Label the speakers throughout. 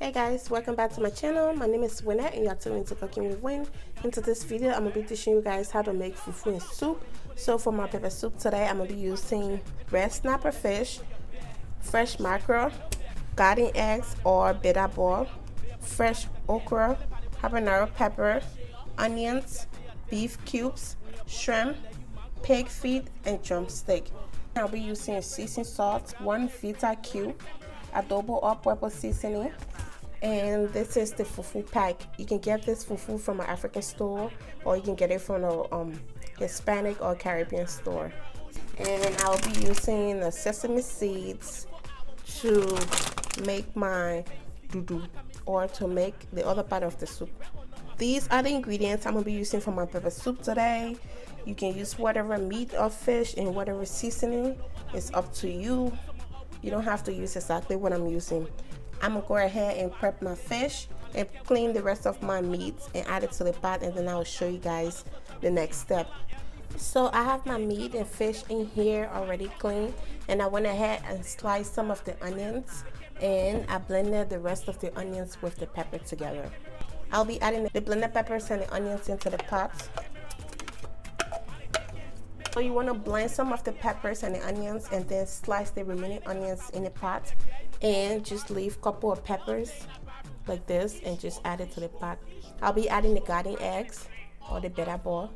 Speaker 1: Hey guys, welcome back to my channel. My name is Winn and you're tuning into Cooking with Winn. Into this video, I'm going to be teaching you guys how to make fufu and soup. So for my pepper soup today, I'm going to be using red snapper fish, fresh mackerel, garden eggs or bitter ball, fresh okra, habanero pepper, onions, beef cubes, shrimp, pig feet, and drumstick. I'll be using seasoned salt, 1 Vita cube, adobo or purple seasoning, and this is the fufu pack. You can get this fufu from an African store, or you can get it from a Hispanic or Caribbean store. And I'll be using the sesame seeds to make my doodoo, or to make the other part of the soup. These are the ingredients I'm going to be using for my pepper soup today. You can use whatever meat or fish and whatever seasoning. It's up to you. You don't have to use exactly what I'm using. I'm going to go ahead and prep my fish and clean the rest of my meats and add it to the pot, and then I'll show you guys the next step. So I have my meat and fish in here already clean, and I went ahead and sliced some of the onions, and I blended the rest of the onions with the pepper together. I'll be adding the blended peppers and the onions into the pot. So you want to blend some of the peppers and the onions and then slice the remaining onions in the pot, and just leave a couple of peppers like this and just add it to the pot. I'll be adding the garden eggs or the bitter ball.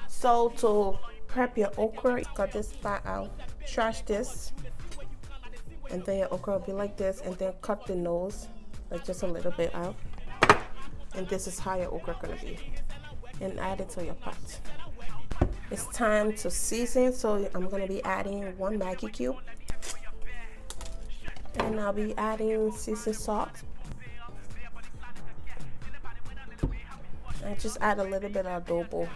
Speaker 1: So to prep your okra, cut this part out, trash this, and then your okra will be like this, and then cut the nose like just a little bit out, and this is how your okra gonna be, and add it to your pot. It's time to season, so I'm gonna be adding 1 Maggi cube, and I'll be adding seasoned salt, and just add a little bit of adobo.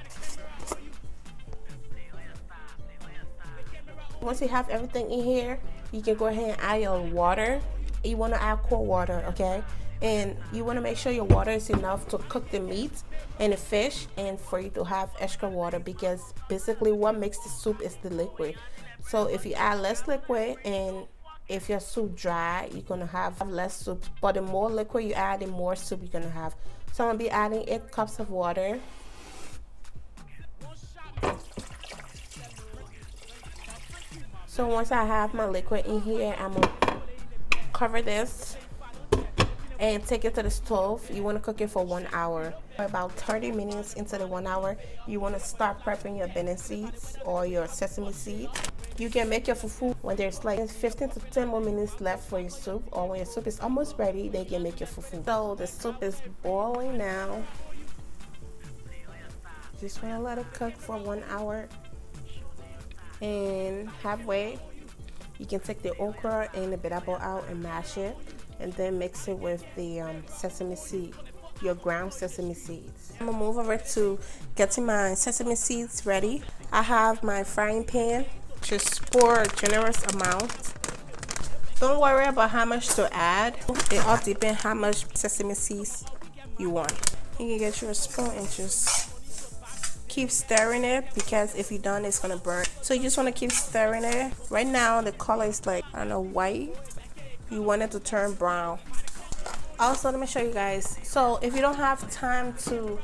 Speaker 1: Once you have everything in here, you can go ahead and add your water. You want to add cold water, okay? And you want to make sure your water is enough to cook the meat and the fish, and for you to have extra water, because basically what makes the soup is the liquid. So if you add less liquid and if your soup dry, you're gonna have less soup, but the more liquid you add, the more soup you're gonna have. So I'm gonna be adding 8 cups of water. So once I have my liquid in here, I'm gonna cover this and take it to the stove. You want to cook it for 1 hour. About 30 minutes into the 1 hour, you want to start prepping your banana seeds or your sesame seeds. You can make your fufu when there's like 15 to 10 more minutes left for your soup, or when your soup is almost ready, then you can make your fufu. So the soup is boiling now. Just want to let it cook for 1 hour. And halfway, you can take the okra and the bitter ball out and mash it, and then mix it with the sesame seed, your ground sesame seeds. I'm gonna move over to getting my sesame seeds ready. I have my frying pan. Just pour a generous amount. Don't worry about how much to add. It all depends how much sesame seeds you want. You can get your spoon and just keep stirring it, because if you don't, it's gonna burn. So you just want to keep stirring it. Right now the color is like, I don't know, white. You want it to turn brown. Also, let me show you guys. So if you don't have time to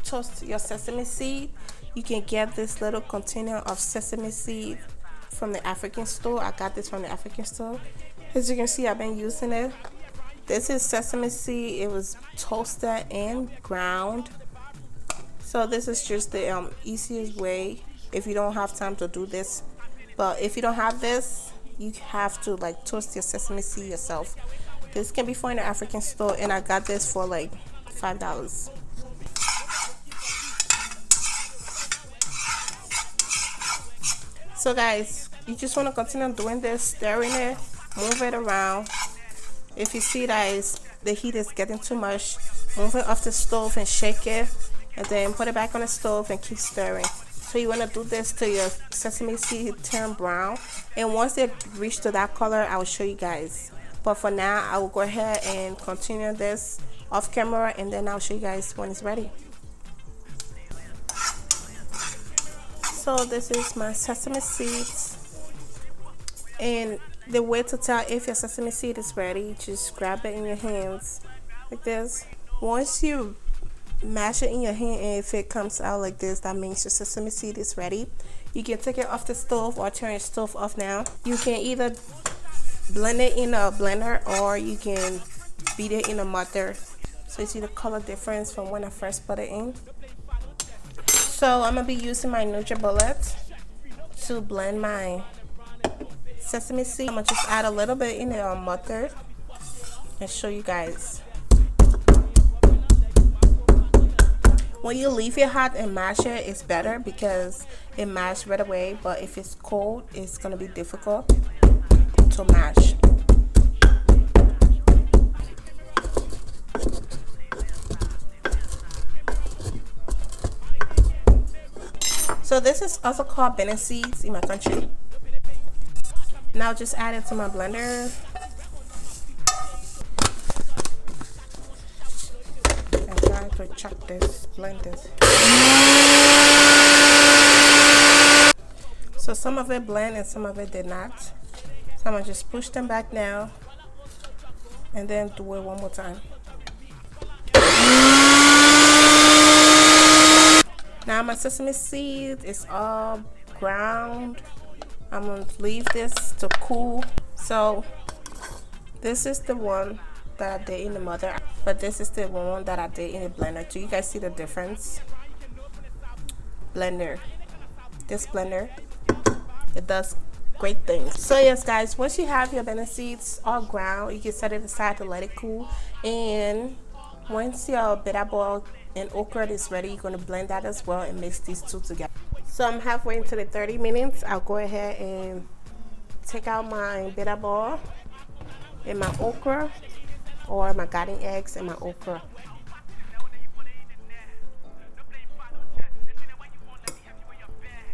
Speaker 1: toast your sesame seed, you can get this little container of sesame seed from the African store. I got this from the African store. As you can see, I've been using it. This is sesame seed. It was toasted and ground. So this is just the easiest way if you don't have time to do this. But if you don't have this, you have to like toast your sesame seed yourself. This can be found in the African store, and I got this for like $5. So guys, you just want to continue doing this, stirring it, move it around. If you see that the heat is getting too much, move it off the stove and shake it, and then put it back on the stove and keep stirring. So you want to do this till your sesame seed turn brown, and once they reach to that color, I will show you guys. But for now, I will go ahead and continue this off camera, and then I'll show you guys when it's ready. So this is my sesame seeds, and The way to tell if your sesame seed is ready, just grab it in your hands like this. Once you mash it in your hand and if it comes out like this, that means your sesame seed is ready. You can take it off the stove or turn your stove off now. You can either blend it in a blender or you can beat it in a mortar. So you see the color difference from when I first put it in. So I'm gonna be using my NutriBullet to blend my sesame seed. I'm gonna just add a little bit in the mortar and show you guys. When you leave it hot and mash it, it's better because it mashes right away, but if it's cold, it's gonna be difficult to mash. So this is also called Benin seeds in my country. Now just add it to my blender. And try to chop this, blend this. So some of it blend and some of it did not. So I'm gonna just push them back now and then do it one more time. Now my sesame seed is all ground. I'm gonna leave this to cool. So this is the one that I did in the mother, but this is the one that I did in the blender. Do you guys see the difference? Blender. This blender, it does great things. So yes guys, once you have your banana seeds all ground, you can set it aside to let it cool. And once your bitter ball and okra is ready, you're going to blend that as well and mix these two together. So I'm halfway into the 30 minutes. I'll go ahead and take out my bitter ball and my okra, or my garden eggs and my okra.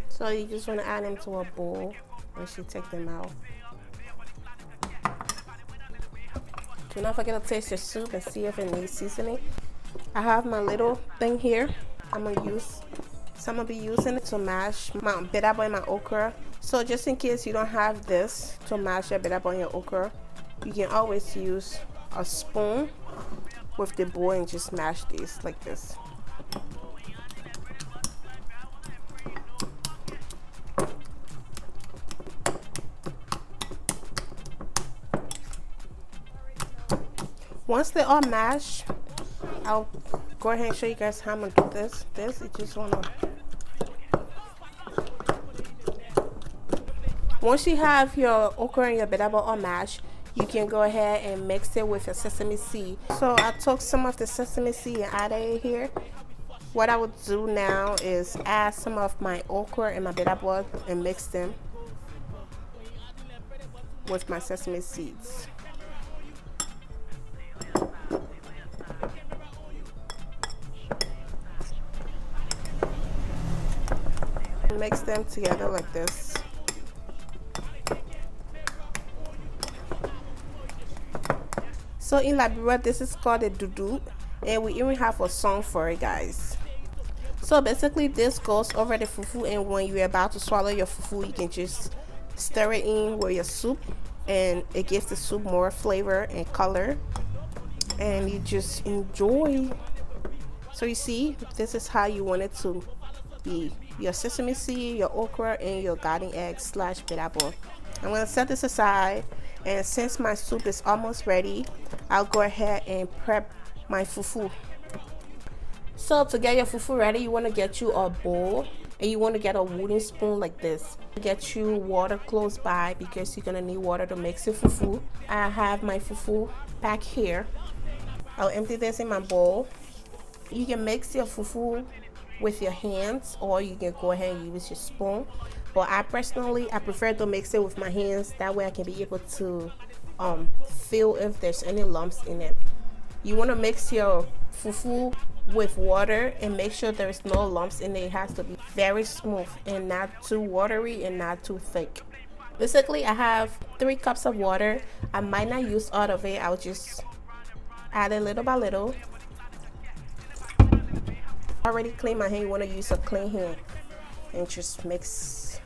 Speaker 1: So you just want to add them to a bowl once you take them out. Do not forget to taste your soup and see if it needs seasoning. I have my little thing here. I'm gonna be using it to mash my bitter ball and my okra. So just in case you don't have this to mash your bitter ball and your okra, you can always use a spoon with the bowl and just mash these like this. Once they're all mashed, I'll go ahead and show you guys how I'm gonna do this. You just wanna, once you have your okra and your bitter ball all mashed, you can go ahead and mix it with your sesame seed. So I took some of the sesame seed and added it here. What I would do now is add some of my okra and my bitter ball and mix them with my sesame seeds. Mix them together like this. So in Liberia, this is called a dudu, and we even have a song for it, guys. So basically this goes over the fufu, and when you're about to swallow your fufu, you can just stir it in with your soup, and it gives the soup more flavor and color, and you just enjoy. So you see, this is how you want it to be: your sesame seed, your okra, and your garden egg slash bitter ball. I'm gonna set this aside, and since my soup is almost ready, I'll go ahead and prep my fufu. So to get your fufu ready, you want to get you a bowl, and you want to get a wooden spoon like this. Get you water close by because you're gonna need water to mix your fufu. I have my fufu pack here. I'll empty this in my bowl. You can mix your fufu with your hands, or you can go ahead and use your spoon, but I prefer to mix it with my hands. That way I can be able to feel if there's any lumps in it. You want to mix your fufu with water and make sure there's no lumps in it. It has to be very smooth and not too watery and not too thick. Basically I have 3 cups of water. I might not use all of it. I'll just add it little by little. Already clean my hand. You want to use a clean hand and just mix.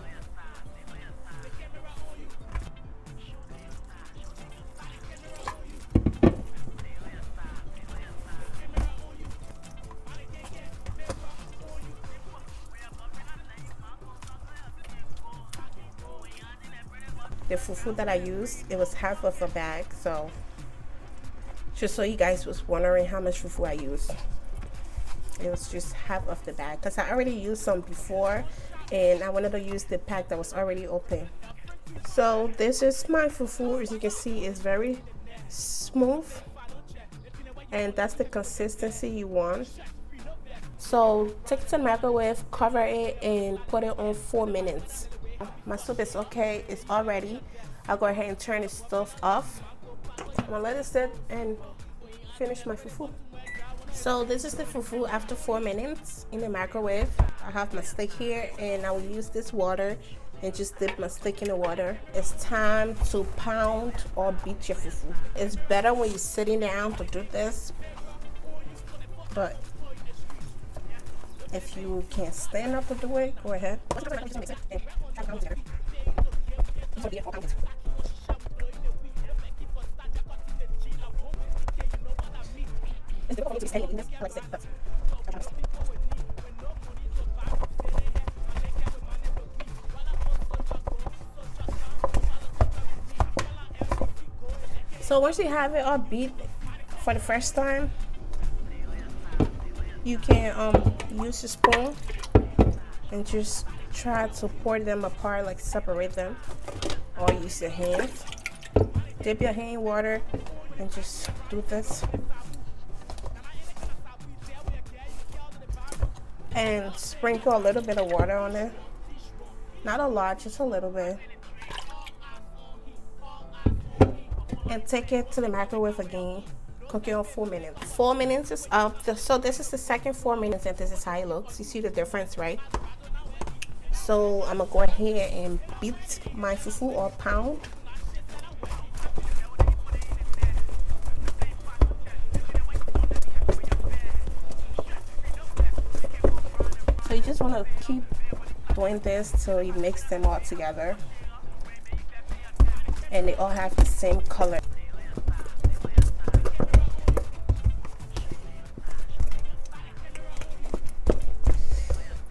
Speaker 1: the fufu that I used, it was half of a bag. So just so you guys was wondering how much fufu I used, it was just half of the bag because I already used some before and I wanted to use the pack that was already open. So this is my fufu. As you can see, it's very smooth and that's the consistency you want. So take it to the microwave, cover it, and put it on 4 minutes. My soup is okay, it's all ready. I'll go ahead and turn the stove off. I'm gonna let it sit and finish my fufu. So this is the fufu after 4 minutes in the microwave. I have my steak here and I will use this water and just dip my steak in the water. It's time to pound or beat your fufu. It's better when you're sitting down to do this, but if you can't stand up to do it, go ahead. So once you have it all beat for the first time, you can use a spoon and just try to pour them apart, like separate them, or use your hands. Dip your hand in water and just do this. And sprinkle a little bit of water on it. Not a lot, just a little bit. And take it to the microwave again. Cook it on 4 minutes. 4 minutes is up. So this is the second 4 minutes and this is how it looks. You see the difference, right? So I'm gonna go ahead and beat my fufu or pound. So you just wanna keep doing this till you mix them all together and they all have the same color.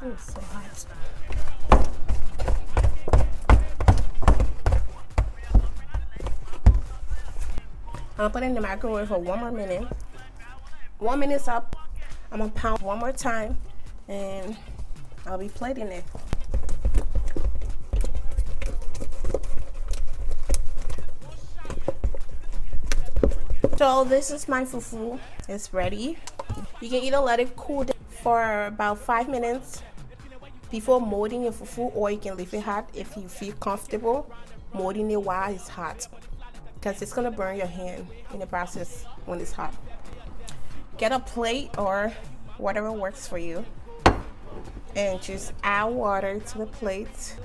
Speaker 1: Oh, it's so hot. I'm gonna put it in the microwave for 1 more minute. 1 minute's up. I'm gonna pound one more time and I'll be plating it. So this is my fufu. It's ready. You can either let it cool down for about 5 minutes before molding your fufu, or you can leave it hot if you feel comfortable molding it while it's hot, because it's gonna burn your hand in the process when it's hot. Get a plate or whatever works for you and just add water to the plate.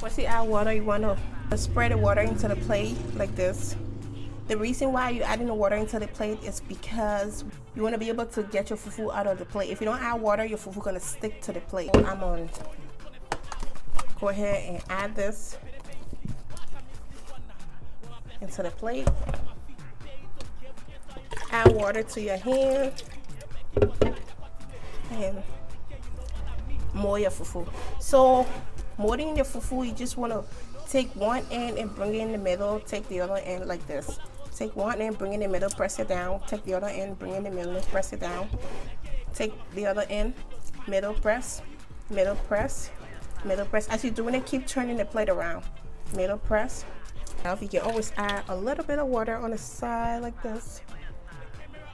Speaker 1: Once you add water, you want to spread the water into the plate like this. The reason why you're adding the water into the plate is because you want to be able to get your fufu out of the plate. If you don't add water, your fufu gonna stick to the plate. I'm gonna go ahead and add this into the plate. Add water to your hand and mold your fufu. So molding your fufu, you just want to take one end and bring it in the middle, take the other end like this. Take one end, bring it in the middle, press it down. Take the other end, bring it in the middle, press it down. Take the other end, middle press, middle press, middle press. As you're doing it, keep turning the plate around. Middle press. Now you can always add a little bit of water on the side like this,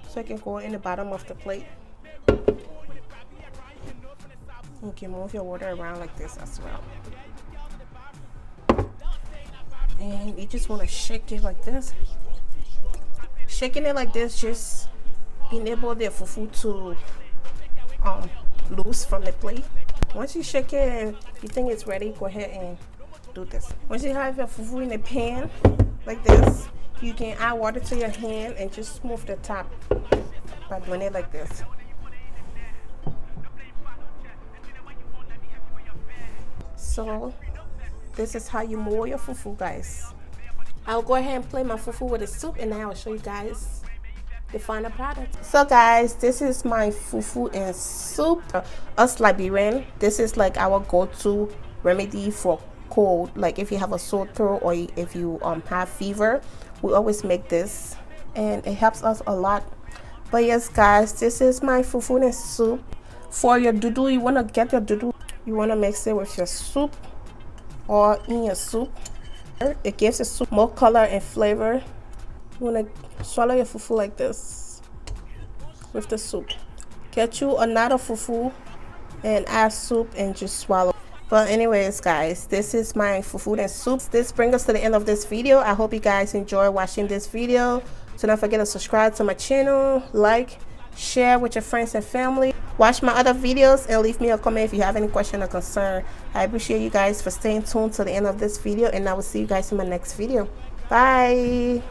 Speaker 1: so it can go in the bottom of the plate. You can move your water around like this as well. And you just want to shake it like this. Shaking it like this just enable the fufu to loose from the plate. Once you shake it and you think it's ready, go ahead and do this. Once you have your fufu in the pan like this, you can add water to your hand and just smooth the top by doing it like this. So this is how you mold your fufu, guys. I'll go ahead and plate my fufu with the soup and then I'll show you guys the final product. So guys, this is my fufu and soup. Us Liberian, this is like our go-to remedy for cold, like if you have a sore throat or if you have fever, we always make this and it helps us a lot. But yes guys, this is my fufu and soup. For your doodoo, you want to get your doodoo, you want to mix it with your soup or in your soup. It gives the soup more color and flavor. You want to swallow your fufu like this with the soup. Get you another fufu and add soup and just swallow. But anyways guys, this is my fufu and soup. This brings us to the end of this video. I hope you guys enjoy watching this video. So don't forget to subscribe to my channel, like, share with your friends and family. Watch my other videos and leave me a comment if you have any question or concern. I appreciate you guys for staying tuned to the end of this video, and I will see you guys in my next video. Bye.